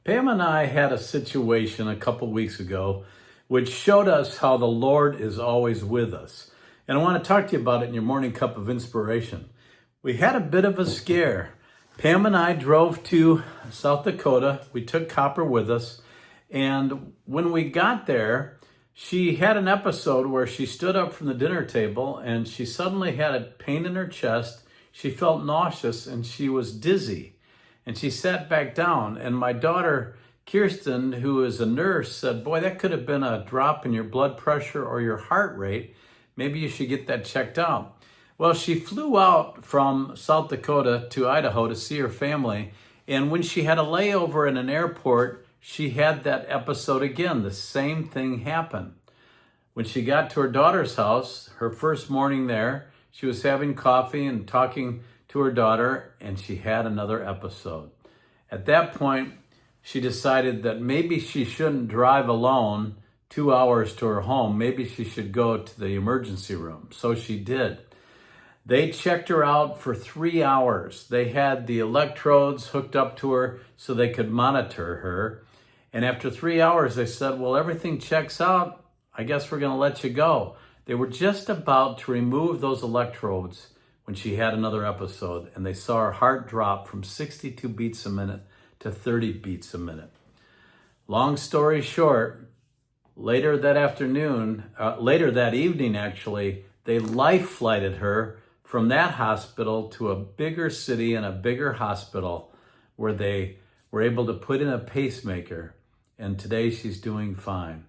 Pam and I had a situation a couple weeks ago which showed us how the Lord is always with us. And I want to talk to you about it in your morning cup of inspiration. We had a bit of a scare. Pam and I drove to South Dakota. We took Copper with us. And when we got there, she had an episode where she stood up from the dinner table and she suddenly had a pain in her chest. She felt nauseous and she was dizzy. And she sat back down, and my daughter, Kirsten, who is a nurse, said, "Boy, that could have been a drop in your blood pressure or your heart rate. Maybe you should get that checked out." Well, she flew out from South Dakota to Idaho to see her family, and when she had a layover in an airport, she had that episode again. The same thing happened. When she got to her daughter's house, her first morning there, she was having coffee and talking to her daughter, and she had another episode. At that point, she decided that maybe she shouldn't drive alone 2 hours to her home. Maybe she should go to the emergency room. So she did. They checked her out for 3 hours. They had the electrodes hooked up to her so they could monitor her. And after 3 hours, they said, "Well, everything checks out. I guess we're going to let you go." They were just about to remove those electrodes when she had another episode, and they saw her heart drop from 62 beats a minute to 30 beats a minute. Long story short, later that evening actually, they life flighted her from that hospital to a bigger city and a bigger hospital where they were able to put in a pacemaker, and today she's doing fine.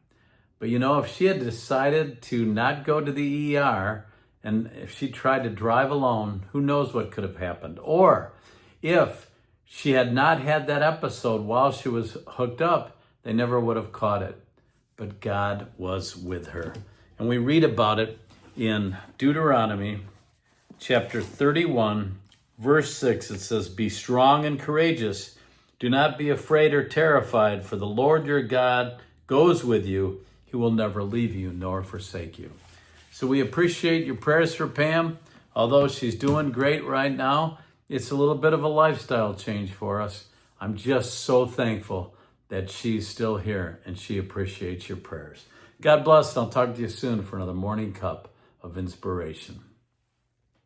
But you know, if she had decided to not go to the ER, and if she tried to drive alone, who knows what could have happened? Or if she had not had that episode while she was hooked up, they never would have caught it. But God was with her. And we read about it in Deuteronomy chapter 31, verse 6. It says, "Be strong and courageous. Do not be afraid or terrified, for the Lord your God goes with you. He will never leave you nor forsake you." So we appreciate your prayers for Pam. Although she's doing great right now, it's a little bit of a lifestyle change for us. I'm just so thankful that she's still here and she appreciates your prayers. God bless. I'll talk to you soon for another morning cup of inspiration.